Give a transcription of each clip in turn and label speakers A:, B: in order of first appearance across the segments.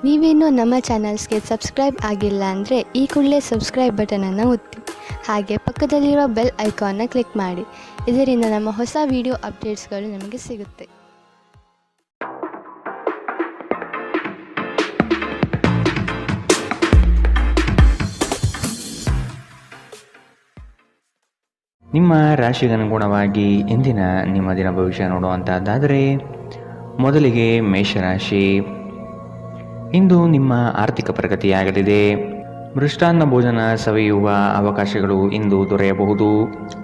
A: ನೀವೇನೂ ನಮ್ಮ ಚಾನಲ್ಸ್ಗೆ ಸಬ್ಸ್ಕ್ರೈಬ್ ಆಗಿಲ್ಲ ಅಂದರೆ ಈ ಕೂಡಲೇ ಸಬ್ಸ್ಕ್ರೈಬ್ ಬಟನನ್ನು ಒತ್ತಿ ಹಾಗೆ ಪಕ್ಕದಲ್ಲಿರೋ ಬೆಲ್ ಐಕಾನ್ನ ಕ್ಲಿಕ್ ಮಾಡಿ. ಇದರಿಂದ ನಮ್ಮ ಹೊಸ ವಿಡಿಯೋ ಅಪ್ಡೇಟ್ಸ್ಗಳು ನಿಮಗೆ ಸಿಗುತ್ತೆ.
B: ನಿಮ್ಮ ರಾಶಿಗನುಗುಣವಾಗಿ ಇಂದಿನ ನಿಮ್ಮ ದಿನ ಭವಿಷ್ಯ ನೋಡುವಂತಹದ್ದಾದರೆ ಮೊದಲಿಗೆ ಮೇಷರಾಶಿ. ಇಂದು ನಿಮ್ಮ ಆರ್ಥಿಕ ಪ್ರಗತಿಯಾಗಲಿದೆ. ಮೃಷ್ಟಾನ್ನ ಭೋಜನ ಸವಿಯುವ ಅವಕಾಶಗಳು ಇಂದು ದೊರೆಯಬಹುದು.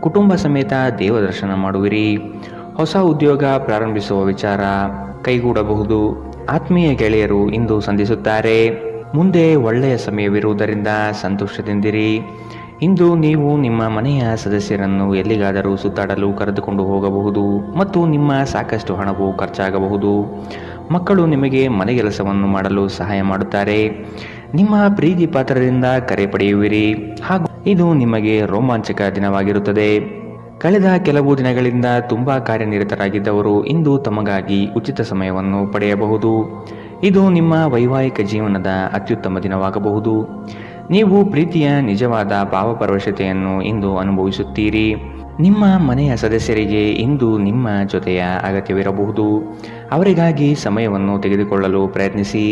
B: ಕುಟುಂಬ ಸಮೇತ ದೇವದರ್ಶನ ಮಾಡುವಿರಿ. ಹೊಸ ಉದ್ಯೋಗ ಪ್ರಾರಂಭಿಸುವ ವಿಚಾರ ಕೈಗೂಡಬಹುದು. ಆತ್ಮೀಯ ಗೆಳೆಯರು ಇಂದು ಸಂಧಿಸುತ್ತಾರೆ. ಮುಂದೆ ಒಳ್ಳೆಯ ಸಮಯವಿರುವುದರಿಂದ ಸಂತೋಷದಿಂದಿರಿ. ಇಂದು ನೀವು ನಿಮ್ಮ ಮನೆಯ ಸದಸ್ಯರನ್ನು ಎಲ್ಲಿಗಾದರೂ ಸುತ್ತಾಡಲು ಕರೆದುಕೊಂಡು ಹೋಗಬಹುದು ಮತ್ತು ನಿಮ್ಮ ಸಾಕಷ್ಟು ಹಣವು ಖರ್ಚಾಗಬಹುದು. ಮಕ್ಕಳು ನಿಮಗೆ ಮನೆಗೆಲಸವನ್ನು ಮಾಡಲು ಸಹಾಯ ಮಾಡುತ್ತಾರೆ. ನಿಮ್ಮ ಪ್ರೀತಿ ಪಾತ್ರರಿಂದ ಕರೆ ಪಡೆಯುವಿರಿ ಹಾಗೂ ಇದು ನಿಮಗೆ ರೋಮಾಂಚಕ ದಿನವಾಗಿರುತ್ತದೆ. ಕಳೆದ ಕೆಲವು ದಿನಗಳಿಂದ ತುಂಬಾ ಕಾರ್ಯನಿರತರಾಗಿದ್ದವರು ಇಂದು ತಮಗಾಗಿ ಉಚಿತ ಸಮಯವನ್ನು ಪಡೆಯಬಹುದು. ಇದು ನಿಮ್ಮ ವೈವಾಹಿಕ ಜೀವನದ ಅತ್ಯುತ್ತಮ ದಿನವಾಗಬಹುದು. ನೀವು ಪ್ರೀತಿಯ ನಿಜವಾದ ಭಾವಪರವಶತೆಯನ್ನು ಇಂದು ಅನುಭವಿಸುತ್ತೀರಿ. ನಿಮ್ಮ ಮನೆಯ ಸದಸ್ಯರಿಗೆ ಇಂದು ನಿಮ್ಮ ಜೊತೆಯ ಅಗತ್ಯವಿರಬಹುದು. ಅವರಿಗಾಗಿ ಸಮಯವನ್ನು ತೆಗೆದುಕೊಳ್ಳಲು ಪ್ರಯತ್ನಿಸಿ.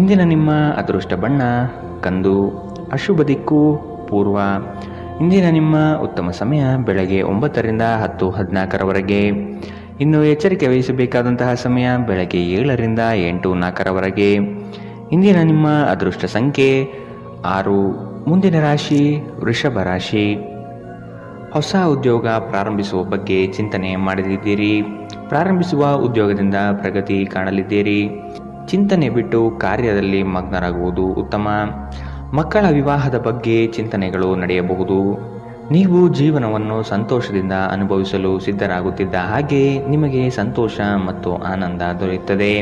B: ಇಂದಿನ ನಿಮ್ಮ ಅದೃಷ್ಟ ಬಣ್ಣ ಕಂದು. ಅಶುಭ ದಿಕ್ಕು ಪೂರ್ವ. ಇಂದಿನ ನಿಮ್ಮ ಉತ್ತಮ ಸಮಯ ಬೆಳಗ್ಗೆ 9ರಿಂದ 10:14ರವರೆಗೆ. ಇನ್ನು ಎಚ್ಚರಿಕೆ ವಹಿಸಬೇಕಾದಂತಹ ಸಮಯ ಬೆಳಗ್ಗೆ 7ರಿಂದ 8:04ರವರೆಗೆ. ಇಂದಿನ ನಿಮ್ಮ ಅದೃಷ್ಟ ಸಂಖ್ಯೆ 6. ಮುಂದಿನ ರಾಶಿ ವೃಷಭ ರಾಶಿ. ಹೊಸ ಉದ್ಯೋಗ ಪ್ರಾರಂಭಿಸುವ ಬಗ್ಗೆ ಚಿಂತನೆ ಮಾಡಲಿದ್ದೀರಿ. ಪ್ರಾರಂಭಿಸುವ ಉದ್ಯೋಗದಿಂದ ಪ್ರಗತಿ ಕಾಣಲಿದ್ದೀರಿ. ಚಿಂತನೆ ಬಿಟ್ಟು ಕಾರ್ಯದಲ್ಲಿ ಮಗ್ನರಾಗುವುದು ಉತ್ತಮ. ಮಕ್ಕಳ ವಿವಾಹದ ಬಗ್ಗೆ ಚಿಂತನೆಗಳು ನಡೆಯಬಹುದು. ನೀವು ಜೀವನವನ್ನು ಸಂತೋಷದಿಂದ ಅನುಭವಿಸಲು ಸಿದ್ಧರಾಗುತ್ತಿದ್ದ ಹಾಗೆ ನಿಮಗೆ ಸಂತೋಷ ಮತ್ತು ಆನಂದ ದೊರೆಯುತ್ತದೆ.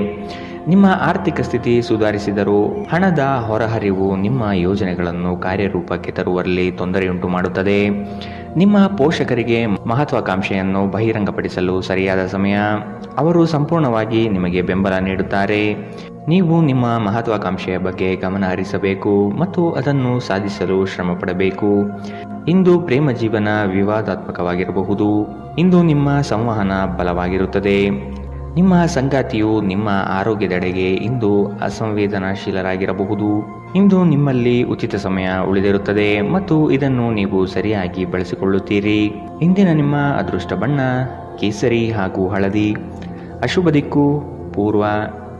B: ನಿಮ್ಮ ಆರ್ಥಿಕ ಸ್ಥಿತಿ ಸುಧಾರಿಸಿದರೂ ಹಣದ ಹೊರಹರಿವು ನಿಮ್ಮ ಯೋಜನೆಗಳನ್ನು ಕಾರ್ಯರೂಪಕ್ಕೆ ತರುವಲ್ಲಿ ತೊಂದರೆಯುಂಟು ಮಾಡುತ್ತದೆ. ನಿಮ್ಮ ಪೋಷಕರಿಗೆ ಮಹತ್ವಾಕಾಂಕ್ಷೆಯನ್ನು ಬಹಿರಂಗಪಡಿಸಲು ಸರಿಯಾದ ಸಮಯ. ಅವರು ಸಂಪೂರ್ಣವಾಗಿ ನಿಮಗೆ ಬೆಂಬಲ ನೀಡುತ್ತಾರೆ. ನೀವು ನಿಮ್ಮ ಮಹತ್ವಾಕಾಂಕ್ಷೆಯ ಬಗ್ಗೆ ಗಮನ ಹರಿಸಬೇಕು ಮತ್ತು ಅದನ್ನು ಸಾಧಿಸಲು ಶ್ರಮ ಪಡಬೇಕು. ಇಂದು ಪ್ರೇಮ ಜೀವನ ವಿವಾದಾತ್ಮಕವಾಗಿರಬಹುದು. ಇಂದು ನಿಮ್ಮ ಸಂವಹನ ಬಲವಾಗಿರುತ್ತದೆ. ನಿಮ್ಮ ಸಂಗಾತಿಯು ನಿಮ್ಮ ಆರೋಗ್ಯದೆಡೆಗೆ ಇಂದು ಅಸಂವೇದನಾಶೀಲರಾಗಿರಬಹುದು. ಇಂದು ನಿಮ್ಮಲ್ಲಿ ಉಚಿತ ಸಮಯ ಉಳಿದಿರುತ್ತದೆ ಮತ್ತು ಇದನ್ನು ನೀವು ಸರಿಯಾಗಿ ಬಳಸಿಕೊಳ್ಳುತ್ತೀರಿ. ಇಂದಿನ ನಿಮ್ಮ ಅದೃಷ್ಟ ಬಣ್ಣ ಕೇಸರಿ ಹಾಗೂ ಹಳದಿ. ಅಶುಭ ದಿಕ್ಕು ಪೂರ್ವ.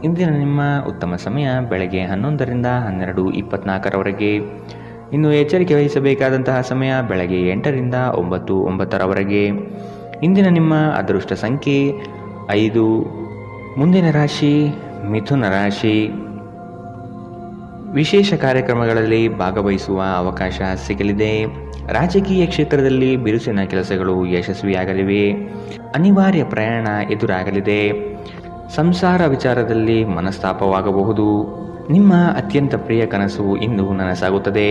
B: ಇಂದಿನ ನಿಮ್ಮ ಉತ್ತಮ ಸಮಯ ಬೆಳಗ್ಗೆ 11ರಿಂದ 12:24ರವರೆಗೆ. ಇನ್ನು ಎಚ್ಚರಿಕೆ ವಹಿಸಬೇಕಾದಂತಹ ಸಮಯ ಬೆಳಗ್ಗೆ 8ರಿಂದ 9:09ರವರೆಗೆ. ಇಂದಿನ ನಿಮ್ಮ ಅದೃಷ್ಟ ಸಂಖ್ಯೆ 5. ಮುಂದಿನ ರಾಶಿ ಮಿಥುನ ರಾಶಿ. ವಿಶೇಷ ಕಾರ್ಯಕ್ರಮಗಳಲ್ಲಿ ಭಾಗವಹಿಸುವ ಅವಕಾಶ ಸಿಗಲಿದೆ. ರಾಜಕೀಯ ಕ್ಷೇತ್ರದಲ್ಲಿ ಬಿರುಸಿನ ಕೆಲಸಗಳು ಯಶಸ್ವಿಯಾಗಲಿವೆ. ಅನಿವಾರ್ಯ ಪ್ರಯಾಣ ಎದುರಾಗಲಿದೆ. ಸಂಸಾರ ವಿಚಾರದಲ್ಲಿ ಮನಸ್ತಾಪವಾಗಬಹುದು. ನಿಮ್ಮ ಅತ್ಯಂತ ಪ್ರಿಯ ಕನಸು ಇಂದು ನನಸಾಗುತ್ತದೆ.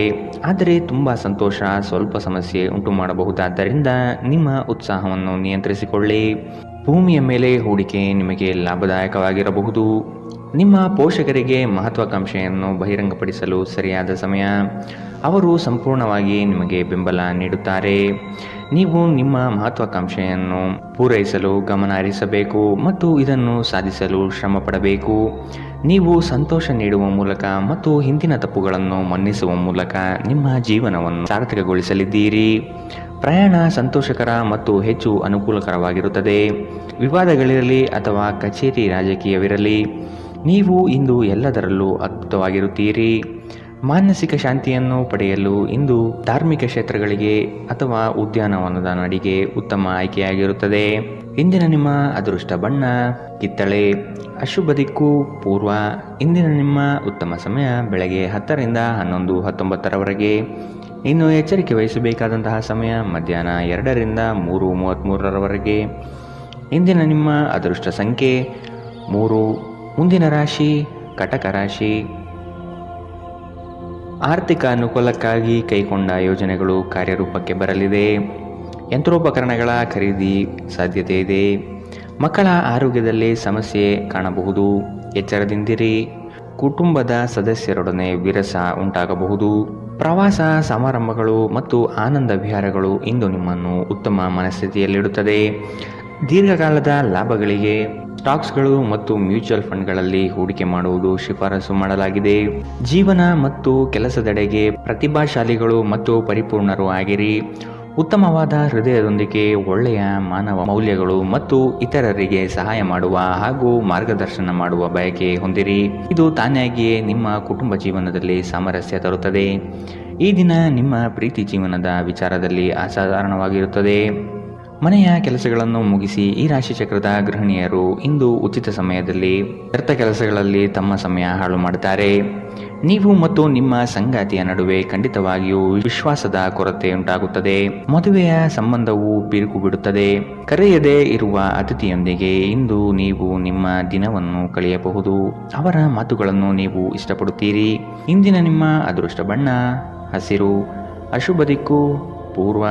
B: ಆದರೆ ತುಂಬ ಸಂತೋಷ ಸ್ವಲ್ಪ ಸಮಸ್ಯೆ ಉಂಟು ಮಾಡಬಹುದಾದ್ದರಿಂದ ನಿಮ್ಮ ಉತ್ಸಾಹವನ್ನು ನಿಯಂತ್ರಿಸಿಕೊಳ್ಳಿ. ಭೂಮಿಯ ಮೇಲೆ ಹೂಡಿಕೆ ನಿಮಗೆ ಲಾಭದಾಯಕವಾಗಿರಬಹುದು. ನಿಮ್ಮ ಪೋಷಕರಿಗೆ ಮಹತ್ವಾಕಾಂಕ್ಷೆಯನ್ನು ಬಹಿರಂಗಪಡಿಸಲು ಸರಿಯಾದ ಸಮಯ. ಅವರು ಸಂಪೂರ್ಣವಾಗಿ ನಿಮಗೆ ಬೆಂಬಲ ನೀಡುತ್ತಾರೆ. ನೀವು ನಿಮ್ಮ ಮಹತ್ವಾಕಾಂಕ್ಷೆಯನ್ನು ಪೂರೈಸಲು ಗಮನ ಹರಿಸಬೇಕು ಮತ್ತು ಇದನ್ನು ಸಾಧಿಸಲು ಶ್ರಮ ಪಡಬೇಕು. ನೀವು ಸಂತೋಷ ನೀಡುವ ಮೂಲಕ ಮತ್ತು ಹಿಂದಿನ ತಪ್ಪುಗಳನ್ನು ಮನ್ನಿಸುವ ಮೂಲಕ ನಿಮ್ಮ ಜೀವನವನ್ನು ಸಾರ್ಥಕಗೊಳಿಸಲಿದ್ದೀರಿ. ಪ್ರಯಾಣ ಸಂತೋಷಕರ ಮತ್ತು ಹೆಚ್ಚು ಅನುಕೂಲಕರವಾಗಿರುತ್ತದೆ. ವಿವಾದಗಳಿರಲಿ ಅಥವಾ ಕಚೇರಿ ರಾಜಕೀಯವಿರಲಿ, ನೀವು ಇಂದು ಎಲ್ಲದರಲ್ಲೂ ಅದ್ಭುತವಾಗಿರುತ್ತೀರಿ. ಮಾನಸಿಕ ಶಾಂತಿಯನ್ನು ಪಡೆಯಲು ಇಂದು ಧಾರ್ಮಿಕ ಕ್ಷೇತ್ರಗಳಿಗೆ ಅಥವಾ ಉದ್ಯಾನವನದ ನಡಿಗೆ ಉತ್ತಮ ಆಯ್ಕೆಯಾಗಿರುತ್ತದೆ. ಇಂದಿನ ನಿಮ್ಮ ಅದೃಷ್ಟ ಬಣ್ಣ ಕಿತ್ತಳೆ. ಅಶುಭ ದಿಕ್ಕು ಪೂರ್ವ. ಇಂದಿನ ನಿಮ್ಮ ಉತ್ತಮ ಸಮಯ ಬೆಳಗ್ಗೆ 10ರಿಂದ 11:19ರವರೆಗೆ. ಇನ್ನು ಎಚ್ಚರಿಕೆ ವಹಿಸಬೇಕಾದಂತಹ ಸಮಯ ಮಧ್ಯಾಹ್ನ 2ರಿಂದ 3:33ರವರೆಗೆ. ಇಂದಿನ ನಿಮ್ಮ ಅದೃಷ್ಟ ಸಂಖ್ಯೆ 3. ಮುಂದಿನ ರಾಶಿ ಕಟಕ ರಾಶಿ. ಆರ್ಥಿಕ ಅನುಕೂಲಕ್ಕಾಗಿ ಕೈಗೊಂಡ ಯೋಜನೆಗಳು ಕಾರ್ಯರೂಪಕ್ಕೆ ಬರಲಿದೆ. ಯಂತ್ರೋಪಕರಣಗಳ ಖರೀದಿ ಸಾಧ್ಯತೆ ಇದೆ. ಮಕ್ಕಳ ಆರೋಗ್ಯದಲ್ಲಿ ಸಮಸ್ಯೆ ಕಾಣಬಹುದು. ಎಚ್ಚರದಿಂದಿರಿ. ಕುಟುಂಬದ ಸದಸ್ಯರೊಡನೆ ವಿರಸ ಉಂಟಾಗಬಹುದು. ಪ್ರವಾಸ ಸಮಾರಂಭಗಳು ಮತ್ತು ಆನಂದ ವಿಹಾರಗಳು ಇಂದು ನಿಮ್ಮನ್ನು ಉತ್ತಮ ಮನಸ್ಥಿತಿಯಲ್ಲಿಡುತ್ತದೆ. ದೀರ್ಘಕಾಲದ ಲಾಭಗಳಿಗೆ ಸ್ಟಾಕ್ಸ್ಗಳು ಮತ್ತು ಮ್ಯೂಚುವಲ್ ಫಂಡ್ಗಳಲ್ಲಿ ಹೂಡಿಕೆ ಮಾಡುವುದು ಶಿಫಾರಸು ಮಾಡಲಾಗಿದೆ. ಜೀವನ ಮತ್ತು ಕೆಲಸದೆಡೆಗೆ ಪ್ರತಿಭಾಶಾಲಿಗಳು ಮತ್ತು ಪರಿಪೂರ್ಣರು ಆಗಿರಿ. ಉತ್ತಮವಾದ ಹೃದಯದೊಂದಿಗೆ ಒಳ್ಳೆಯ ಮಾನವ ಮೌಲ್ಯಗಳು ಮತ್ತು ಇತರರಿಗೆ ಸಹಾಯ ಮಾಡುವ ಹಾಗೂ ಮಾರ್ಗದರ್ಶನ ಮಾಡುವ ಬಯಕೆ ಹೊಂದಿರಿ. ಇದು ತಾನಾಗಿಯೇ ನಿಮ್ಮ ಕುಟುಂಬ ಜೀವನದಲ್ಲಿ ಸಾಮರಸ್ಯ ತರುತ್ತದೆ. ಈ ದಿನ ನಿಮ್ಮ ಪ್ರೀತಿ ಜೀವನದ ವಿಚಾರದಲ್ಲಿ ಅಸಾಧಾರಣವಾಗಿರುತ್ತದೆ. ಮನೆಯ ಕೆಲಸಗಳನ್ನು ಮುಗಿಸಿ ಈ ರಾಶಿಚಕ್ರದ ಗೃಹಿಣಿಯರು ಇಂದು ಉಚಿತ ಸಮಯದಲ್ಲಿ ವ್ಯರ್ಥ ಕೆಲಸಗಳಲ್ಲಿ ತಮ್ಮ ಸಮಯ ಹಾಳು ಮಾಡುತ್ತಾರೆ. ನೀವು ಮತ್ತು ನಿಮ್ಮ ಸಂಗಾತಿಯ ನಡುವೆ ಖಂಡಿತವಾಗಿಯೂ ವಿಶ್ವಾಸದ ಕೊರತೆ ಉಂಟಾಗುತ್ತದೆ. ಮದುವೆಯ ಸಂಬಂಧವು ಬಿರುಕು ಬಿಡುತ್ತದೆ. ಕರೆಯದೇ ಇರುವ ಅತಿಥಿಯೊಂದಿಗೆ ಇಂದು ನೀವು ನಿಮ್ಮ ದಿನವನ್ನು ಕಳೆಯಬಹುದು. ಅವರ ಮಾತುಗಳನ್ನು ನೀವು ಇಷ್ಟಪಡುತ್ತೀರಿ. ಇಂದಿನ ನಿಮ್ಮ ಅದೃಷ್ಟ ಬಣ್ಣ ಹಸಿರು. ಅಶುಭ ದಿಕ್ಕು ಪೂರ್ವ.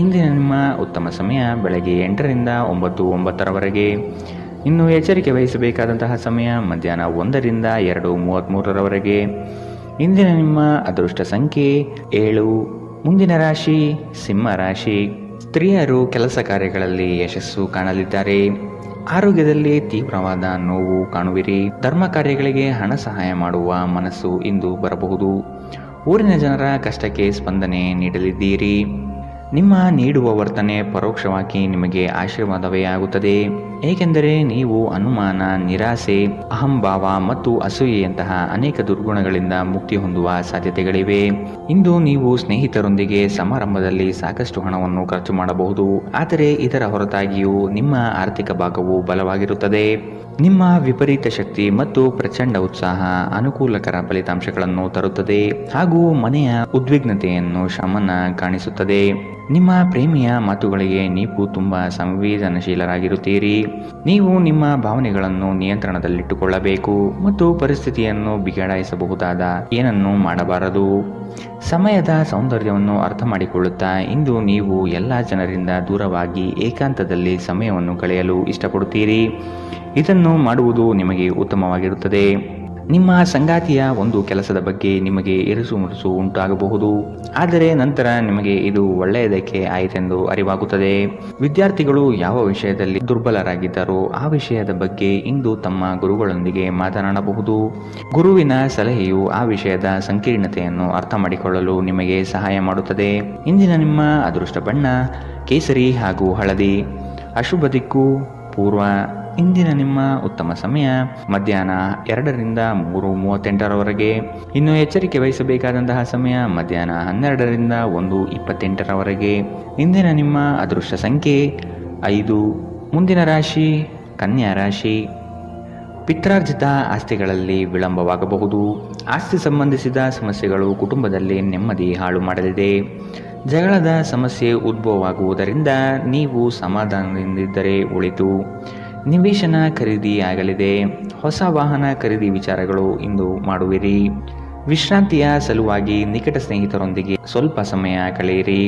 B: ಇಂದಿನ ನಿಮ್ಮ ಉತ್ತಮ ಸಮಯ ಬೆಳಗ್ಗೆ 8ರಿಂದ 9:09 ಇನ್ನು ಎಚ್ಚರಿಕೆ ವಹಿಸಬೇಕಾದಂತಹ ಸಮಯ ಮಧ್ಯಾಹ್ನ 1ರಿಂದ 2:33 ಇಂದಿನ ನಿಮ್ಮ ಅದೃಷ್ಟ ಸಂಖ್ಯೆ 7. ಮುಂದಿನ ರಾಶಿ ಸಿಂಹ ರಾಶಿ. ಸ್ತ್ರೀಯರು ಕೆಲಸ ಕಾರ್ಯಗಳಲ್ಲಿ ಯಶಸ್ಸು ಕಾಣಲಿದ್ದಾರೆ. ಆರೋಗ್ಯದಲ್ಲಿ ತೀವ್ರವಾದ ನೋವು ಕಾಣುವಿರಿ. ಧರ್ಮ ಕಾರ್ಯಗಳಿಗೆ ಹಣ ಸಹಾಯ ಮಾಡುವ ಮನಸ್ಸು ಇಂದು ಬರಬಹುದು. ಊರಿನ ಜನರ ಕಷ್ಟಕ್ಕೆ ಸ್ಪಂದನೆ ನೀಡಲಿದ್ದೀರಿ. ನಿಮ್ಮ ನೀಡುವ ವರ್ತನೆ ಪರೋಕ್ಷವಾಗಿ ನಿಮಗೆ ಆಶೀರ್ವಾದವೇ ಆಗುತ್ತದೆ. ಏಕೆಂದರೆ ನೀವು ಅನುಮಾನ, ನಿರಾಸೆ, ಅಹಂಭಾವ ಮತ್ತು ಅಸೂಯೆಯಂತಹ ಅನೇಕ ದುರ್ಗುಣಗಳಿಂದ ಮುಕ್ತಿ ಹೊಂದುವ ಸಾಧ್ಯತೆಗಳಿವೆ. ಇಂದು ನೀವು ಸ್ನೇಹಿತರೊಂದಿಗೆ ಸಮಾರಂಭದಲ್ಲಿ ಸಾಕಷ್ಟು ಹಣವನ್ನು ಖರ್ಚು ಮಾಡಬಹುದು. ಆದರೆ ಇದರ ಹೊರತಾಗಿಯೂ ನಿಮ್ಮ ಆರ್ಥಿಕ ಭಾಗವು ಬಲವಾಗಿರುತ್ತದೆ. ನಿಮ್ಮ ವಿಪರೀತ ಶಕ್ತಿ ಮತ್ತು ಪ್ರಚಂಡ ಉತ್ಸಾಹ ಅನುಕೂಲಕರ ಫಲಿತಾಂಶಗಳನ್ನು ತರುತ್ತದೆ ಹಾಗೂ ಮನೆಯ ಉದ್ವಿಗ್ನತೆಯನ್ನು ಶಮನ ಕಾಣಿಸುತ್ತದೆ. ನಿಮ್ಮ ಪ್ರೇಮಿಯ ಮಾತುಗಳಿಗೆ ನೀವು ತುಂಬಾ ಸಂವೇದನಶೀಲರಾಗಿರುತ್ತೀರಿ. ನೀವು ನಿಮ್ಮ ಭಾವನೆಗಳನ್ನು ನಿಯಂತ್ರಣದಲ್ಲಿಟ್ಟುಕೊಳ್ಳಬೇಕು ಮತ್ತು ಪರಿಸ್ಥಿತಿಯನ್ನು ಬಿಗಡಾಯಿಸಬಹುದಾದ ಏನನ್ನೂ ಮಾಡಬಾರದು. ಸಮಯದ ಸೌಂದರ್ಯವನ್ನು ಅರ್ಥ ಮಾಡಿಕೊಳ್ಳುತ್ತಾ ಇಂದು ನೀವು ಎಲ್ಲ ಜನರಿಂದ ದೂರವಾಗಿ ಏಕಾಂತದಲ್ಲಿ ಸಮಯವನ್ನು ಕಳೆಯಲು ಇಷ್ಟಪಡುತ್ತೀರಿ. ಇದನ್ನು ಮಾಡುವುದು ನಿಮಗೆ ಉತ್ತಮವಾಗಿರುತ್ತದೆ. ನಿಮ್ಮ ಸಂಗಾತಿಯ ಒಂದು ಕೆಲಸದ ಬಗ್ಗೆ ನಿಮಗೆ ಇರುಸು ಮುರುಸು ಉಂಟಾಗಬಹುದು. ಆದರೆ ನಂತರ ನಿಮಗೆ ಇದು ಒಳ್ಳೆಯದಕ್ಕೆ ಆಯಿತೆಂದು ಅರಿವಾಗುತ್ತದೆ. ವಿದ್ಯಾರ್ಥಿಗಳು ಯಾವ ವಿಷಯದಲ್ಲಿ ದುರ್ಬಲರಾಗಿದ್ದಾರೋ ಆ ವಿಷಯದ ಬಗ್ಗೆ ಇಂದು ತಮ್ಮ ಗುರುಗಳೊಂದಿಗೆ ಮಾತನಾಡಬಹುದು. ಗುರುವಿನ ಸಲಹೆಯು ಆ ವಿಷಯದ ಸಂಕೀರ್ಣತೆಯನ್ನು ಅರ್ಥ ಮಾಡಿಕೊಳ್ಳಲು ನಿಮಗೆ ಸಹಾಯ ಮಾಡುತ್ತದೆ. ಇಂದಿನ ನಿಮ್ಮ ಅದೃಷ್ಟ ಬಣ್ಣ ಕೇಸರಿ ಹಾಗೂ ಹಳದಿ. ಅಶುಭ ದಿಕ್ಕು ಪೂರ್ವ. ಇಂದಿನ ನಿಮ್ಮ ಉತ್ತಮ ಸಮಯ ಮಧ್ಯಾಹ್ನ 2ರಿಂದ 3:38 ಇನ್ನು ಎಚ್ಚರಿಕೆ ವಹಿಸಬೇಕಾದಂತಹ ಸಮಯ ಮಧ್ಯಾಹ್ನ 12ರಿಂದ 1:28 ಇಂದಿನ ನಿಮ್ಮ ಅದೃಷ್ಟ ಸಂಖ್ಯೆ 5. ಮುಂದಿನ ರಾಶಿ ಕನ್ಯಾ ರಾಶಿ. ಪಿತ್ರಾರ್ಜಿತ ಆಸ್ತಿಗಳಲ್ಲಿ ವಿಳಂಬವಾಗಬಹುದು. ಆಸ್ತಿ ಸಂಬಂಧಿಸಿದ ಸಮಸ್ಯೆಗಳು ಕುಟುಂಬದಲ್ಲಿ ನೆಮ್ಮದಿ ಹಾಳು ಮಾಡಲಿದೆ. ಜಗಳದ ಸಮಸ್ಯೆ ಉದ್ಭವವಾಗುವುದರಿಂದ ನೀವು ಸಮಾಧಾನದಿಂದಿದ್ದರೆ ಒಳಿತು. ನಿವೇಶನ ಖರೀದಿ ಆಗಲಿದೆ. ಹೊಸ ವಾಹನ ಖರೀದಿ ವಿಚಾರಗಳು ಇಂದು ಮಾಡುವಿರಿ. ವಿಶ್ರಾಂತಿಯ ಸಲುವಾಗಿ ನಿಕಟ ಸ್ನೇಹಿತರೊಂದಿಗೆ ಸ್ವಲ್ಪ ಸಮಯ ಕಳೆಯಿರಿ.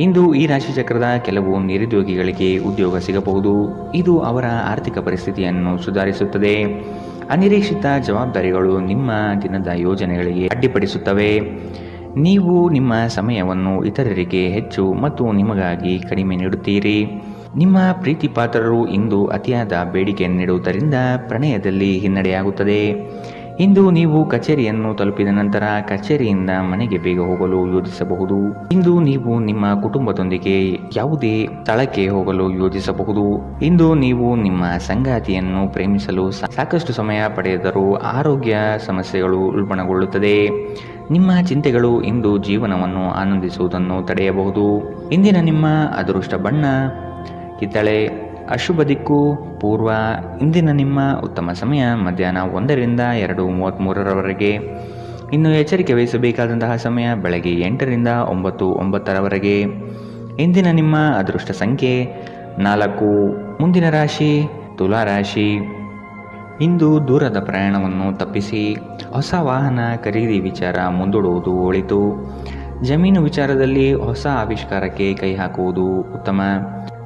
B: ಇಂದು ಈ ರಾಶಿಚಕ್ರದ ಕೆಲವು ನಿರುದ್ಯೋಗಿಗಳಿಗೆ ಉದ್ಯೋಗ ಸಿಗಬಹುದು. ಇದು ಅವರ ಆರ್ಥಿಕ ಪರಿಸ್ಥಿತಿಯನ್ನು ಸುಧಾರಿಸುತ್ತದೆ. ಅನಿರೀಕ್ಷಿತ ಜವಾಬ್ದಾರಿಗಳು ನಿಮ್ಮ ದಿನದ ಯೋಜನೆಗಳಿಗೆ ಅಡ್ಡಿಪಡಿಸುತ್ತವೆ. ನೀವು ನಿಮ್ಮ ಸಮಯವನ್ನು ಇತರರಿಗೆ ಹೆಚ್ಚು ಮತ್ತು ನಿಮಗಾಗಿ ಕಡಿಮೆ ನೀಡುತ್ತೀರಿ. ನಿಮ್ಮ ಪ್ರೀತಿ ಪಾತ್ರರು ಇಂದು ಅತಿಯಾದ ಬೇಡಿಕೆ ನೀಡುವುದರಿಂದ ಪ್ರಣಯದಲ್ಲಿ ಹಿನ್ನಡೆಯಾಗುತ್ತದೆ. ಇಂದು ನೀವು ಕಚೇರಿಯನ್ನು ತಲುಪಿದ ನಂತರ ಕಚೇರಿಯಿಂದ ಮನೆಗೆ ಬೇಗ ಹೋಗಲು ಯೋಜಿಸಬಹುದು. ಇಂದು ನೀವು ನಿಮ್ಮ ಕುಟುಂಬದೊಂದಿಗೆ ಯಾವುದೇ ಸ್ಥಳಕ್ಕೆ ಹೋಗಲು ಯೋಜಿಸಬಹುದು. ಇಂದು ನೀವು ನಿಮ್ಮ ಸಂಗಾತಿಯನ್ನು ಪ್ರೇಮಿಸಲು ಸಾಕಷ್ಟು ಸಮಯ ಪಡೆದರೂ ಆರೋಗ್ಯ ಸಮಸ್ಯೆಗಳು ಉಲ್ಬಣಗೊಳ್ಳುತ್ತದೆ. ನಿಮ್ಮ ಚಿಂತೆಗಳು ಇಂದು ಜೀವನವನ್ನು ಆನಂದಿಸುವುದನ್ನು ತಡೆಯಬಹುದು. ಇಂದಿನ ನಿಮ್ಮ ಅದೃಷ್ಟ ಬಣ್ಣ ಕಿತ್ತಳೆ. ಅಶುಭ ದಿಕ್ಕು ಪೂರ್ವ. ಇಂದಿನ ನಿಮ್ಮ ಉತ್ತಮ ಸಮಯ ಮಧ್ಯಾಹ್ನ 1ರಿಂದ 2:33 ಇನ್ನು ಎಚ್ಚರಿಕೆ ವಹಿಸಬೇಕಾದಂತಹ ಸಮಯ ಬೆಳಗ್ಗೆ 8ರಿಂದ 9:09 ಇಂದಿನ ನಿಮ್ಮ ಅದೃಷ್ಟ ಸಂಖ್ಯೆ 4. ಮುಂದಿನ ರಾಶಿ ತುಲಾ ರಾಶಿ. ಇಂದು ದೂರದ ಪ್ರಯಾಣವನ್ನು ತಪ್ಪಿಸಿ. ಹೊಸ ವಾಹನ ಖರೀದಿ ವಿಚಾರ ಮುಂದೂಡುವುದು ಒಳಿತು. ಜಮೀನು ವಿಚಾರದಲ್ಲಿ ಹೊಸ ಆವಿಷ್ಕಾರಕ್ಕೆ ಕೈ ಹಾಕುವುದು ಉತ್ತಮ.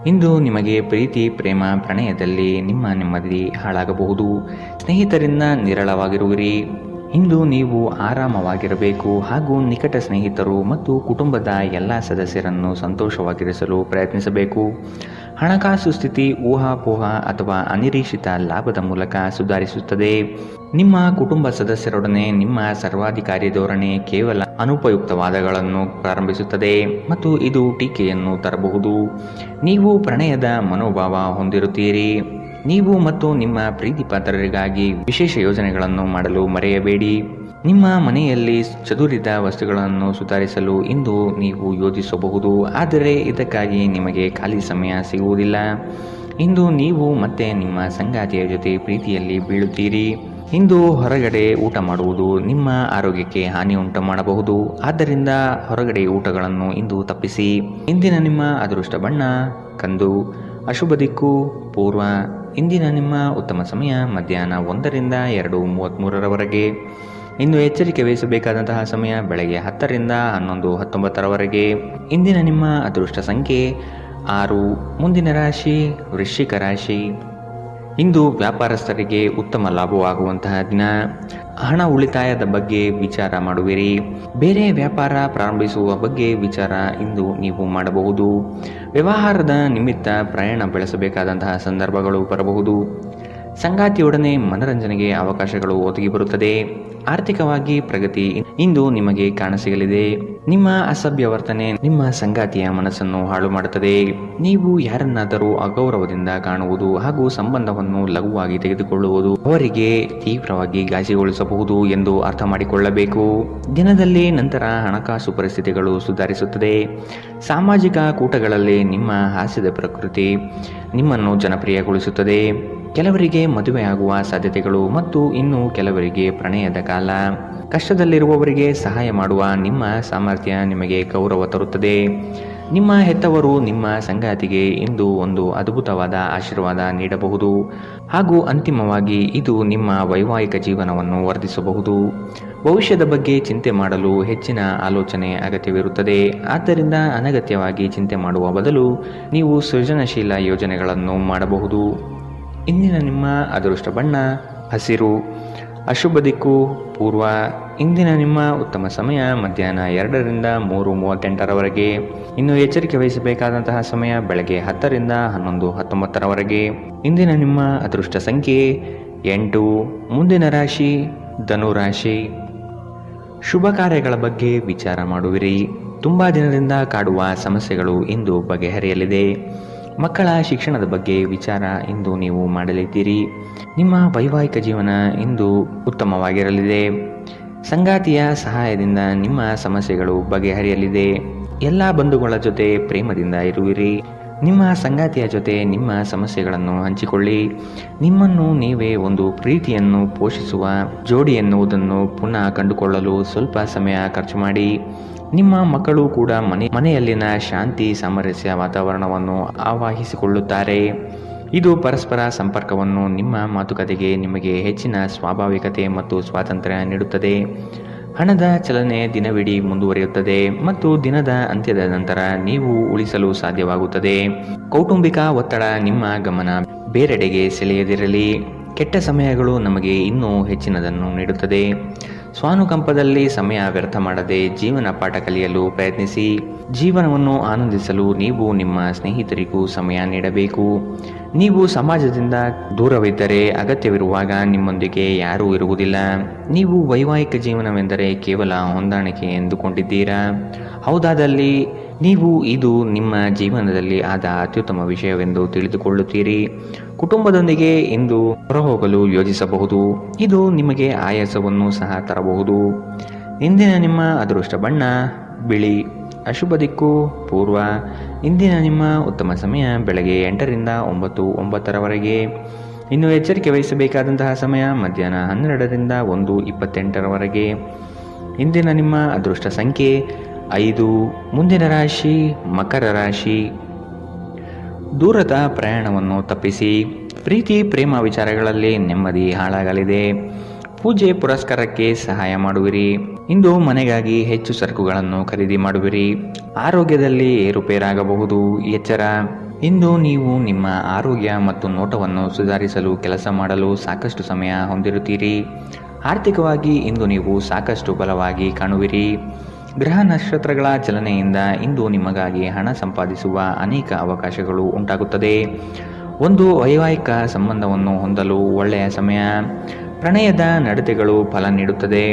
B: ಇಂದು ನಿಮಗೆ ಪ್ರೀತಿ ಪ್ರೇಮ ಪ್ರಣಯದಲ್ಲಿ ನಿಮ್ಮ ನೆಮ್ಮದಿ ಹಾಳಾಗಬಹುದು. ಸ್ನೇಹಿತರಿಂದ ನಿರಳವಾಗಿರುವಿರಿ. ಇಂದು ನೀವು ಆರಾಮವಾಗಿರಬೇಕು ಹಾಗೂ ನಿಕಟ ಸ್ನೇಹಿತರು ಮತ್ತು ಕುಟುಂಬದ ಎಲ್ಲ ಸದಸ್ಯರನ್ನು ಸಂತೋಷವಾಗಿರಿಸಲು ಪ್ರಯತ್ನಿಸಬೇಕು. ಹಣಕಾಸು ಸ್ಥಿತಿ ಊಹಾಪೋಹ ಅಥವಾ ಅನಿರೀಕ್ಷಿತ ಲಾಭದ ಮೂಲಕ ಸುಧಾರಿಸುತ್ತದೆ. ನಿಮ್ಮ ಕುಟುಂಬ ಸದಸ್ಯರೊಡನೆ ನಿಮ್ಮ ಸರ್ವಾಧಿಕಾರಿ ಧೋರಣೆ ಕೇವಲ ಅನುಪಯುಕ್ತ ವಾದಗಳನ್ನು ಪ್ರಾರಂಭಿಸುತ್ತದೆ ಮತ್ತು ಇದು ಟೀಕೆಯನ್ನು ತರಬಹುದು. ನೀವು ಪ್ರಣಯದ ಮನೋಭಾವ ಹೊಂದಿರುತ್ತೀರಿ. ನೀವು ಮತ್ತು ನಿಮ್ಮ ಪ್ರೀತಿಪಾತ್ರರಿಗಾಗಿ ವಿಶೇಷ ಯೋಜನೆಗಳನ್ನು ಮಾಡಲು ಮರೆಯಬೇಡಿ. ನಿಮ್ಮ ಮನೆಯಲ್ಲಿ ಚದುರಿದ ವಸ್ತುಗಳನ್ನು ಸುಧಾರಿಸಲು ಇಂದು ನೀವು ಯೋಜಿಸಬಹುದು, ಆದರೆ ಇದಕ್ಕಾಗಿ ನಿಮಗೆ ಖಾಲಿ ಸಮಯ ಸಿಗುವುದಿಲ್ಲ. ಇಂದು ನೀವು ಮತ್ತೆ ನಿಮ್ಮ ಸಂಗಾತಿಯ ಜೊತೆ ಪ್ರೀತಿಯಲ್ಲಿ ಬೀಳುತ್ತೀರಿ. ಇಂದು ಹೊರಗಡೆ ಊಟ ಮಾಡುವುದು ನಿಮ್ಮ ಆರೋಗ್ಯಕ್ಕೆ ಹಾನಿ ಉಂಟು ಮಾಡಬಹುದು, ಆದ್ದರಿಂದ ಹೊರಗಡೆ ಊಟಗಳನ್ನು ಇಂದು ತಪ್ಪಿಸಿ. ಇಂದಿನ ನಿಮ್ಮ ಅದೃಷ್ಟ ಬಣ್ಣ ಕಂದು. ಅಶುಭ ದಿಕ್ಕು ಪೂರ್ವ. ಇಂದಿನ ನಿಮ್ಮ ಉತ್ತಮ ಸಮಯ ಮಧ್ಯಾಹ್ನ 1ರಿಂದ 2:33ರವರೆಗೆ. ಇನ್ನು ಎಚ್ಚರಿಕೆ ವಹಿಸಬೇಕಾದಂತಹ ಸಮಯ ಬೆಳಗ್ಗೆ 10ರಿಂದ 11:19ರವರೆಗೆ. ಇಂದಿನ ನಿಮ್ಮ ಅದೃಷ್ಟ ಸಂಖ್ಯೆ 6. ಮುಂದಿನ ರಾಶಿ ವೃಶ್ಚಿಕ ರಾಶಿ. ಇಂದು ವ್ಯಾಪಾರಸ್ಥರಿಗೆ ಉತ್ತಮ ಲಾಭವಾಗುವಂತಹ ದಿನ. ಹಣ ಉಳಿತಾಯದ ಬಗ್ಗೆ ವಿಚಾರ ಮಾಡುವಿರಿ. ಬೇರೆ ವ್ಯಾಪಾರ ಪ್ರಾರಂಭಿಸುವ ಬಗ್ಗೆ ವಿಚಾರ ಇಂದು ನೀವು ಮಾಡಬಹುದು. ವ್ಯವಹಾರದ ನಿಮಿತ್ತ ಪ್ರಯಾಣ ಬೆಳೆಸಬೇಕಾದಂತಹ ಸಂದರ್ಭಗಳು ಬರಬಹುದು. ಸಂಗಾತಿಯೊಡನೆ ಮನರಂಜನೆಗೆ ಅವಕಾಶಗಳು ಒದಗಿ ಬರುತ್ತದೆ. ಆರ್ಥಿಕವಾಗಿ ಪ್ರಗತಿ ಇಂದು ನಿಮಗೆ ಕಾಣಸಿಗಲಿದೆ. ನಿಮ್ಮ ಅಸಭ್ಯ ವರ್ತನೆ ನಿಮ್ಮ ಸಂಗಾತಿಯ ಮನಸ್ಸನ್ನು ಹಾಳು ಮಾಡುತ್ತದೆ. ನೀವು ಯಾರನ್ನಾದರೂ ಅಗೌರವದಿಂದ ಕಾಣುವುದು ಹಾಗೂ ಸಂಬಂಧವನ್ನು ಲಘುವಾಗಿ ತೆಗೆದುಕೊಳ್ಳುವುದು ಅವರಿಗೆ ತೀವ್ರವಾಗಿ ಗಾಯಗೊಳಿಸಬಹುದು ಎಂದು ಅರ್ಥ ಮಾಡಿಕೊಳ್ಳಬೇಕು. ದಿನದಲ್ಲಿ ನಂತರ ಹಣಕಾಸು ಪರಿಸ್ಥಿತಿಗಳು ಸುಧಾರಿಸುತ್ತದೆ. ಸಾಮಾಜಿಕ ಕೂಟಗಳಲ್ಲಿ ನಿಮ್ಮ ಹಾಸ್ಯದ ಪ್ರಕೃತಿ ನಿಮ್ಮನ್ನು ಜನಪ್ರಿಯಗೊಳಿಸುತ್ತದೆ. ಕೆಲವರಿಗೆ ಮದುವೆಯಾಗುವ ಸಾಧ್ಯತೆಗಳು ಮತ್ತು ಇನ್ನು ಕೆಲವರಿಗೆ ಪ್ರಣಯದ ಕಾಲ. ಕಷ್ಟದಲ್ಲಿರುವವರಿಗೆ ಸಹಾಯ ಮಾಡುವ ನಿಮ್ಮ ಸಾಮರ್ಥ್ಯ ನಿಮಗೆ ಗೌರವ ತರುತ್ತದೆ. ನಿಮ್ಮ ಹೆತ್ತವರು ನಿಮ್ಮ ಸಂಗಾತಿಗೆ ಇಂದು ಒಂದು ಅದ್ಭುತವಾದ ಆಶೀರ್ವಾದ ನೀಡಬಹುದು ಹಾಗೂ ಅಂತಿಮವಾಗಿ ಇದು ನಿಮ್ಮ ವೈವಾಹಿಕ ಜೀವನವನ್ನು ವರ್ಧಿಸಬಹುದು. ಭವಿಷ್ಯದ ಬಗ್ಗೆ ಚಿಂತೆ ಮಾಡಲು ಹೆಚ್ಚಿನ ಆಲೋಚನೆ ಅಗತ್ಯವಿರುತ್ತದೆ. ಆದ್ದರಿಂದ ಅನಗತ್ಯವಾಗಿ ಚಿಂತೆ ಮಾಡುವ ಬದಲು ನೀವು ಸೃಜನಶೀಲ ಯೋಜನೆಗಳನ್ನು ಮಾಡಬಹುದು. ಇಂದಿನ ನಿಮ್ಮ ಅದೃಷ್ಟ ಬಣ್ಣ ಹಸಿರು. ಅಶುಭ ದಿಕ್ಕು ಪೂರ್ವ. ಇಂದಿನ ನಿಮ್ಮ ಉತ್ತಮ ಸಮಯ ಮಧ್ಯಾಹ್ನ 2ರಿಂದ 3:38ರವರೆಗೆ. ಇನ್ನು ಎಚ್ಚರಿಕೆ ವಹಿಸಬೇಕಾದಂತಹ ಸಮಯ ಬೆಳಗ್ಗೆ 10ರಿಂದ 11:19ರವರೆಗೆ. ಇಂದಿನ ನಿಮ್ಮ ಅದೃಷ್ಟ ಸಂಖ್ಯೆ 8. ಮುಂದಿನ ರಾಶಿ ಧನುರಾಶಿ. ಶುಭ ಕಾರ್ಯಗಳ ಬಗ್ಗೆ ವಿಚಾರ ಮಾಡುವಿರಿ. ತುಂಬ ದಿನದಿಂದ ಕಾಡುವ ಸಮಸ್ಯೆಗಳು ಇಂದು ಬಗೆಹರಿಯಲಿದೆ. ಮಕ್ಕಳ ಶಿಕ್ಷಣದ ಬಗ್ಗೆ ವಿಚಾರ ಇಂದು ನೀವು ಮಾಡಲಿದ್ದೀರಿ. ನಿಮ್ಮ ವೈವಾಹಿಕ ಜೀವನ ಇಂದು ಉತ್ತಮವಾಗಿರಲಿದೆ. ಸಂಗಾತಿಯ ಸಹಾಯದಿಂದ ನಿಮ್ಮ ಸಮಸ್ಯೆಗಳು ಬಗೆಹರಿಯಲಿದೆ. ಎಲ್ಲ ಬಂಧುಗಳ ಜೊತೆ ಪ್ರೇಮದಿಂದ ಇರುವಿರಿ. ನಿಮ್ಮ ಸಂಗಾತಿಯ ಜೊತೆ ನಿಮ್ಮ ಸಮಸ್ಯೆಗಳನ್ನು ಹಂಚಿಕೊಳ್ಳಿ. ನಿಮ್ಮನ್ನು ನೀವೇ ಒಂದು ಪ್ರೀತಿಯನ್ನು ಪೋಷಿಸುವ ಜೋಡಿ ಎನ್ನುವುದನ್ನು ಪುನಃ ಕಂಡುಕೊಳ್ಳಲು ಸ್ವಲ್ಪ ಸಮಯ ಖರ್ಚು ಮಾಡಿ. ನಿಮ್ಮ ಮಕ್ಕಳು ಕೂಡ ಮನೆಯಲ್ಲಿನ ಶಾಂತಿ ಸಾಮರಸ್ಯ ವಾತಾವರಣವನ್ನು ಆವಾಹಿಸಿಕೊಳ್ಳುತ್ತಾರೆ. ಇದು ಪರಸ್ಪರ ಸಂಪರ್ಕವನ್ನು ನಿಮ್ಮ ಮಾತುಕತೆಗೆ ನಿಮಗೆ ಹೆಚ್ಚಿನ ಸ್ವಾಭಾವಿಕತೆ ಮತ್ತು ಸ್ವಾತಂತ್ರ್ಯ ನೀಡುತ್ತದೆ. ಹಣದ ಚಲನೆ ದಿನವಿಡೀ ಮುಂದುವರಿಯುತ್ತದೆ ಮತ್ತು ದಿನದ ಅಂತ್ಯದ ನಂತರ ನೀವು ಉಳಿಸಲು ಸಾಧ್ಯವಾಗುತ್ತದೆ. ಕೌಟುಂಬಿಕ ಒತ್ತಡ ನಿಮ್ಮ ಗಮನ ಬೇರೆಡೆಗೆ ಸೆಳೆಯದಿರಲಿ. ಕೆಟ್ಟ ಸಮಯಗಳು ನಮಗೆ ಇನ್ನೂ ಹೆಚ್ಚಿನದನ್ನು ನೀಡುತ್ತದೆ. ಸ್ವಾನುಕಂಪದಲ್ಲಿ ಸಮಯ ವ್ಯರ್ಥ ಮಾಡದೆ ಜೀವನ ಪಾಠ ಕಲಿಯಲು ಪ್ರಯತ್ನಿಸಿ. ಜೀವನವನ್ನು ಆನಂದಿಸಲು ನೀವು ನಿಮ್ಮ ಸ್ನೇಹಿತರಿಗೂ ಸಮಯ ನೀಡಬೇಕು. ನೀವು ಸಮಾಜದಿಂದ ದೂರವಿದ್ದರೆ ಅಗತ್ಯವಿರುವಾಗ ನಿಮ್ಮೊಂದಿಗೆ ಯಾರೂ ಇರುವುದಿಲ್ಲ. ನೀವು ವೈವಾಹಿಕ ಜೀವನವೆಂದರೆ ಕೇವಲ ಹೊಂದಾಣಿಕೆ ಎಂದುಕೊಂಡಿದ್ದೀರಾ? ಹೌದಾದಲ್ಲಿ ನೀವು ಇದು ನಿಮ್ಮ ಜೀವನದಲ್ಲಿ ಆದ ಅತ್ಯುತ್ತಮ ವಿಷಯವೆಂದು ತಿಳಿದುಕೊಳ್ಳುತ್ತೀರಿ. ಕುಟುಂಬದೊಂದಿಗೆ ಇಂದು ಹೊರಹೋಗಲು ಯೋಜಿಸಬಹುದು. ಇದು ನಿಮಗೆ ಆಯಾಸವನ್ನು ಸಹ ತರಬಹುದು. ಇಂದಿನ ನಿಮ್ಮ ಅದೃಷ್ಟ ಬಣ್ಣ ಬಿಳಿ. ಅಶುಭ ದಿಕ್ಕು ಪೂರ್ವ. ಇಂದಿನ ನಿಮ್ಮ ಉತ್ತಮ ಸಮಯ ಬೆಳಗ್ಗೆ 8ರಿಂದ 9:09ರವರೆಗೆ. ಇನ್ನು ಎಚ್ಚರಿಕೆ ವಹಿಸಬೇಕಾದಂತಹ ಸಮಯ ಮಧ್ಯಾಹ್ನ 12ರಿಂದ 1:28ರವರೆಗೆ. ಇಂದಿನ ನಿಮ್ಮ ಅದೃಷ್ಟ ಸಂಖ್ಯೆ 5. ಮುಂದಿನ ರಾಶಿ ಮಕರ ರಾಶಿ. ದೂರದ ಪ್ರಯಾಣವನ್ನು ತಪ್ಪಿಸಿ. ಪ್ರೀತಿ ಪ್ರೇಮ ವಿಚಾರಗಳಲ್ಲಿ ನೆಮ್ಮದಿ ಹಾಳಾಗಲಿದೆ. ಪೂಜೆ ಪುರಸ್ಕಾರಕ್ಕೆ ಸಹಾಯ ಮಾಡುವಿರಿ. ಇಂದು ಮನೆಗಾಗಿ ಹೆಚ್ಚು ಸರಕುಗಳನ್ನು ಖರೀದಿ ಮಾಡುವಿರಿ. ಆರೋಗ್ಯದಲ್ಲಿ ಏರುಪೇರಾಗಬಹುದು. ಎಚ್ಚರ. ಇಂದು ನೀವು ನಿಮ್ಮ ಆರೋಗ್ಯ ಮತ್ತು ನೋಟವನ್ನು ಸುಧಾರಿಸಲು ಕೆಲಸ ಮಾಡಲು ಸಾಕಷ್ಟು ಸಮಯ ಹೊಂದಿರುತ್ತೀರಿ. ಆರ್ಥಿಕವಾಗಿ ಇಂದು ನೀವು ಸಾಕಷ್ಟು ಬಲವಾಗಿ ಕಾಣುವಿರಿ. ಗ್ರಹ ನಕ್ಷತ್ರಗಳ ಚಲನೆಯಿಂದ ಇಂದು ನಿಮಗಾಗಿ ಹಣ ಸಂಪಾದಿಸುವ ಅನೇಕ ಅವಕಾಶಗಳು ಉಂಟಾಗುತ್ತದೆ. ಒಂದು ವೈವಾಹಿಕ ಸಂಬಂಧವನ್ನು ಹೊಂದಲು ಒಳ್ಳೆಯ ಸಮಯ. ಪ್ರಣಯದ ನಡತೆಗಳು ಫಲ ನೀಡುತ್ತದೆ.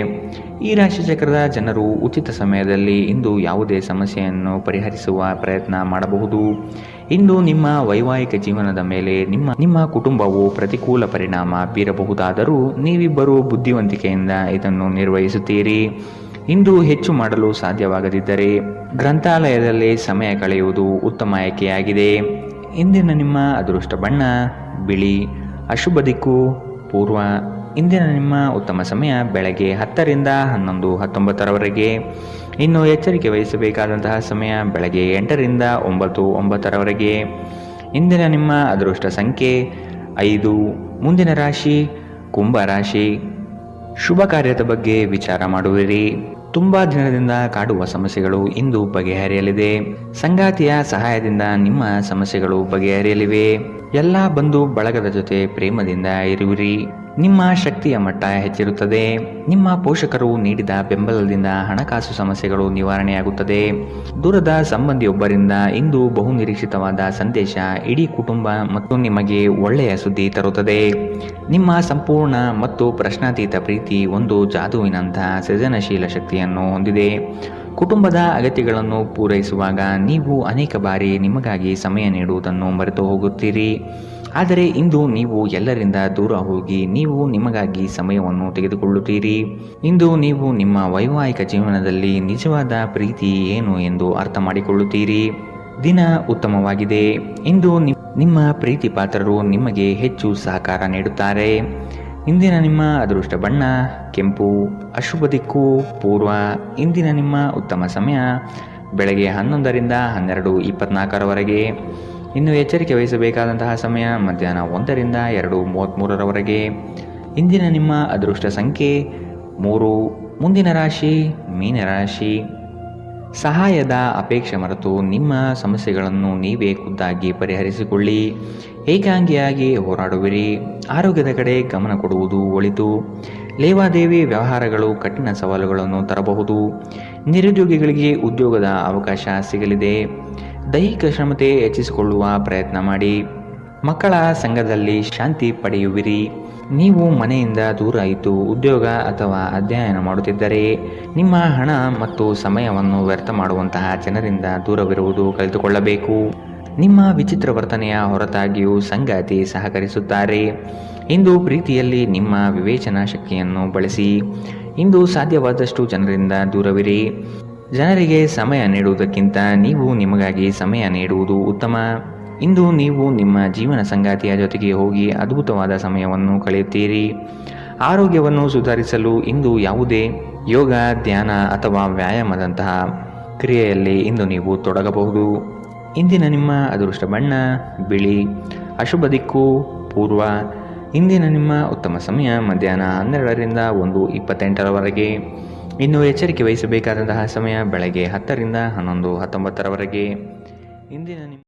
B: ಈ ರಾಶಿಚಕ್ರದ ಜನರು ಉಚಿತ ಸಮಯದಲ್ಲಿ ಇಂದು ಯಾವುದೇ ಸಮಸ್ಯೆಯನ್ನು ಪರಿಹರಿಸುವ ಪ್ರಯತ್ನ ಮಾಡಬಹುದು. ಇಂದು ನಿಮ್ಮ ವೈವಾಹಿಕ ಜೀವನದ ಮೇಲೆ ನಿಮ್ಮ ಕುಟುಂಬವು ಪ್ರತಿಕೂಲ ಪರಿಣಾಮ ಬೀರಬಹುದಾದರೂ ನೀವಿಬ್ಬರು ಬುದ್ಧಿವಂತಿಕೆಯಿಂದ ಇದನ್ನು ನಿರ್ವಹಿಸುತ್ತೀರಿ. ಇಂದು ಹೆಚ್ಚು ಮಾಡಲು ಸಾಧ್ಯವಾಗದಿದ್ದರೆ ಗ್ರಂಥಾಲಯದಲ್ಲಿ ಸಮಯ ಕಳೆಯುವುದು ಉತ್ತಮ ಆಯ್ಕೆಯಾಗಿದೆ. ಇಂದಿನ ನಿಮ್ಮ ಅದೃಷ್ಟ ಬಣ್ಣ ಬಿಳಿ. ಅಶುಭ ದಿಕ್ಕು ಪೂರ್ವ. ಇಂದಿನ ನಿಮ್ಮ ಉತ್ತಮ ಸಮಯ ಬೆಳಗ್ಗೆ 10 ರಿಂದ 11, 19ರವರೆಗೆ. ಇನ್ನು ಎಚ್ಚರಿಕೆ ವಹಿಸಬೇಕಾದಂತಹ ಸಮಯ ಬೆಳಗ್ಗೆ 8 ರಿಂದ 9, 9ರವರೆಗೆ. ಇಂದಿನ ನಿಮ್ಮ ಅದೃಷ್ಟ ಸಂಖ್ಯೆ 5. ಮುಂದಿನ ರಾಶಿ ಕುಂಭ ರಾಶಿ. ಶುಭ ಕಾರ್ಯದ ಬಗ್ಗೆ ವಿಚಾರ ಮಾಡುವಿರಿ. ತುಂಬಾ ದಿನದಿಂದ ಕಾಡುವ ಸಮಸ್ಯೆಗಳು ಇಂದು ಬಗೆಹರಿಯಲಿದೆ. ಸಂಗಾತಿಯ ಸಹಾಯದಿಂದ ನಿಮ್ಮ ಸಮಸ್ಯೆಗಳು ಬಗೆಹರಿಯಲಿವೆ. ಎಲ್ಲ ಬಂಧು ಬಳಗದ ಜೊತೆ ಪ್ರೇಮದಿಂದ ಇರುವಿರಿ. ನಿಮ್ಮ ಶಕ್ತಿಯ ಮಟ್ಟ ಹೆಚ್ಚಿರುತ್ತದೆ. ನಿಮ್ಮ ಪೋಷಕರು ನೀಡಿದ ಬೆಂಬಲದಿಂದ ಹಣಕಾಸು ಸಮಸ್ಯೆಗಳು ನಿವಾರಣೆಯಾಗುತ್ತದೆ. ದೂರದ ಸಂಬಂಧಿಯೊಬ್ಬರಿಂದ ಇಂದು ಬಹುನಿರೀಕ್ಷಿತವಾದ ಸಂದೇಶ ಇಡೀ ಕುಟುಂಬ ಮತ್ತು ನಿಮಗೆ ಒಳ್ಳೆಯ ಸುದ್ದಿ ತರುತ್ತದೆ. ನಿಮ್ಮ ಸಂಪೂರ್ಣ ಮತ್ತು ಪ್ರಶ್ನಾತೀತ ಪ್ರೀತಿ ಒಂದು ಜಾದುವಿನಂತಹ ಸೃಜನಶೀಲ ಶಕ್ತಿಯನ್ನು ಹೊಂದಿದೆ. ಕುಟುಂಬದ ಅಗತ್ಯಗಳನ್ನು ಪೂರೈಸುವಾಗ ನೀವು ಅನೇಕ ಬಾರಿ ನಿಮಗಾಗಿ ಸಮಯ ನೀಡುವುದನ್ನು ಮರೆತು ಹೋಗುತ್ತೀರಿ. ಆದರೆ ಇಂದು ನೀವು ಎಲ್ಲರಿಂದ ದೂರ ಹೋಗಿ ನೀವು ನಿಮಗಾಗಿ ಸಮಯವನ್ನು ತೆಗೆದುಕೊಳ್ಳುತ್ತೀರಿ. ಇಂದು ನೀವು ನಿಮ್ಮ ವೈವಾಹಿಕ ಜೀವನದಲ್ಲಿ ನಿಜವಾದ ಪ್ರೀತಿ ಏನು ಎಂದು ಅರ್ಥ ಮಾಡಿಕೊಳ್ಳುತ್ತೀರಿ. ದಿನ ಉತ್ತಮವಾಗಿದೆ. ಇಂದು ನಿಮ್ಮ ಪ್ರೀತಿ ಪಾತ್ರರು ನಿಮಗೆ ಹೆಚ್ಚು ಸಹಕಾರ ನೀಡುತ್ತಾರೆ. ಇಂದಿನ ನಿಮ್ಮ ಅದೃಷ್ಟ ಬಣ್ಣ ಕೆಂಪು. ಅಶುಭ ದಿಕ್ಕು ಪೂರ್ವ. ಇಂದಿನ ನಿಮ್ಮ ಉತ್ತಮ ಸಮಯ ಬೆಳಗ್ಗೆ 11 ರಿಂದ 12, 24ರವರೆಗೆ. ಇನ್ನು ಎಚ್ಚರಿಕೆ ವಹಿಸಬೇಕಾದಂತಹ ಸಮಯ ಮಧ್ಯಾಹ್ನ 1 ರಿಂದ 2:33ರವರೆಗೆ. ಇಂದಿನ ನಿಮ್ಮ ಅದೃಷ್ಟ ಸಂಖ್ಯೆ 3. ಮುಂದಿನ ರಾಶಿ ಮೀನರಾಶಿ. ಸಹಾಯದ ಅಪೇಕ್ಷೆ ಮರೆತು ನಿಮ್ಮ ಸಮಸ್ಯೆಗಳನ್ನು ನೀವೇ ಖುದ್ದಾಗಿ ಪರಿಹರಿಸಿಕೊಳ್ಳಿ. ಏಕಾಂಗಿಯಾಗಿ ಹೋರಾಡುವಿರಿ. ಆರೋಗ್ಯದ ಕಡೆ ಗಮನ ಕೊಡುವುದು ಒಳಿತು. ಲೇವಾದೇವಿ ವ್ಯವಹಾರಗಳು ಕಠಿಣ ಸವಾಲುಗಳನ್ನು ತರಬಹುದು. ನಿರುದ್ಯೋಗಿಗಳಿಗೆ ಉದ್ಯೋಗದ ಅವಕಾಶ ಸಿಗಲಿದೆ. ದೈಹಿಕ ಶ್ರಮತೆ ಹೆಚ್ಚಿಸಿಕೊಳ್ಳುವ ಪ್ರಯತ್ನ ಮಾಡಿ. ಮಕ್ಕಳ ಸಂಘದಲ್ಲಿ ಶಾಂತಿ ಪಡೆಯುವಿರಿ. ನೀವು ಮನೆಯಿಂದ ದೂರ ಇದ್ದು ಉದ್ಯೋಗ ಅಥವಾ ಅಧ್ಯಯನ ಮಾಡುತ್ತಿದ್ದರೆ ನಿಮ್ಮ ಹಣ ಮತ್ತು ಸಮಯವನ್ನು ವ್ಯರ್ಥ ಮಾಡುವಂತಹ ಜನರಿಂದ ದೂರವಿರುವುದು ಕಲಿತುಕೊಳ್ಳಬೇಕು. ನಿಮ್ಮ ವಿಚಿತ್ರ ವರ್ತನೆಯ ಹೊರತಾಗಿಯೂ ಸಂಗಾತಿ ಸಹಕರಿಸುತ್ತಾರೆ. ಇಂದು ಪ್ರೀತಿಯಲ್ಲಿ ನಿಮ್ಮ ವಿವೇಚನಾ ಶಕ್ತಿಯನ್ನು ಬಳಸಿ. ಇಂದು ಸಾಧ್ಯವಾದಷ್ಟು ಜನರಿಂದ ದೂರವಿರಿ. ಜನರಿಗೆ ಸಮಯ ನೀಡುವುದಕ್ಕಿಂತ ನೀವು ನಿಮಗಾಗಿ ಸಮಯ ನೀಡುವುದು ಉತ್ತಮ. ಇಂದು ನೀವು ನಿಮ್ಮ ಜೀವನ ಸಂಗಾತಿಯ ಜೊತೆಗೆ ಹೋಗಿ ಅದ್ಭುತವಾದ ಸಮಯವನ್ನು ಕಳೆಯುತ್ತೀರಿ. ಆರೋಗ್ಯವನ್ನು ಸುಧಾರಿಸಲು ಇಂದು ಯಾವುದೇ ಯೋಗ, ಧ್ಯಾನ ಅಥವಾ ವ್ಯಾಯಾಮದಂತಹ ಕ್ರಿಯೆಯಲ್ಲಿ ಇಂದು ನೀವು ತೊಡಗಬಹುದು. ಇಂದಿನ ನಿಮ್ಮ ಅದೃಷ್ಟ ಬಣ್ಣ ಬಿಳಿ. ಅಶುಭ ದಿಕ್ಕು ಪೂರ್ವ. ಇಂದಿನ ನಿಮ್ಮ ಉತ್ತಮ ಸಮಯ ಮಧ್ಯಾಹ್ನ 12 ರಿಂದ 1:28ರವರೆಗೆ. ಇನ್ನು ಎಚ್ಚರಿಕೆ ವಹಿಸಬೇಕಾದಂತಹ ಸಮಯ ಬೆಳಗ್ಗೆ 10 ರಿಂದ 11, 19ರವರೆಗೆ. ಇಂದಿನ